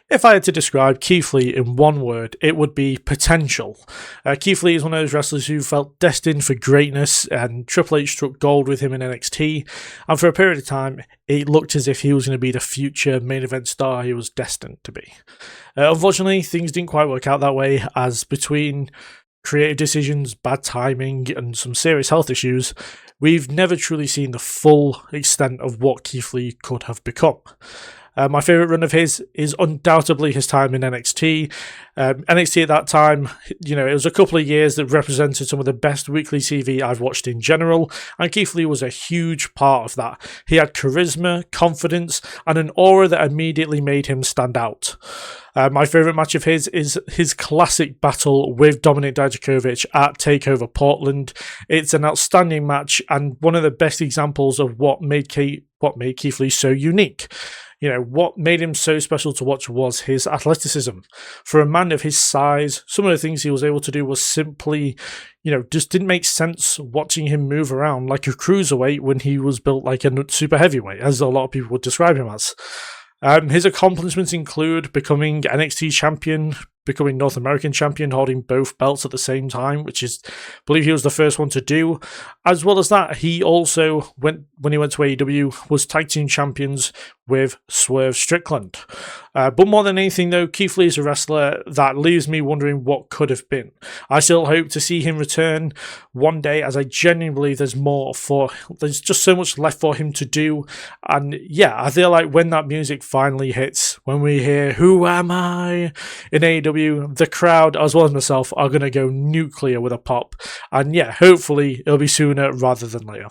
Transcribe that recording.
If I had to describe Keith Lee in one word, it would be potential. Keith Lee is one of those wrestlers who felt destined for greatness, and Triple H struck gold with him in NXT, and for a period of time, it looked as if he was going to be the future main event star he was destined to be. Unfortunately, things didn't quite work out that way, as between creative decisions, bad timing, and some serious health issues, we've never truly seen the full extent of what Keith Lee could have become. My favourite run of his is undoubtedly his time in NXT. NXT at that time, it was a couple of years that represented some of the best weekly TV I've watched in general, and Keith Lee was a huge part of that. He had charisma, confidence, and an aura that immediately made him stand out. My favourite match of his is his classic battle with Dominik Dijakovic at TakeOver Portland. It's an outstanding match and one of the best examples of what made Keith Lee so unique. What made him so special to watch was his athleticism. For a man of his size, some of the things he was able to do was simply, just didn't make sense watching him move around like a cruiserweight when he was built like a super heavyweight, as a lot of people would describe him as. His accomplishments include becoming NXT champion, becoming North American champion, holding both belts at the same time, which is, I believe he was the first one to do. As well as that, he also, when he went to AEW, was tag team champions with Swerve Strickland. But more than anything though, Keith Lee is a wrestler that leaves me wondering what could have been. I still hope to see him return one day, as I genuinely believe there's just so much left for him to do. And yeah, I feel like when that music finally hits, when we hear "Who Am I?" in AEW, the crowd, as well as myself, are going to go nuclear with a pop. And yeah, hopefully it'll be sooner rather than later.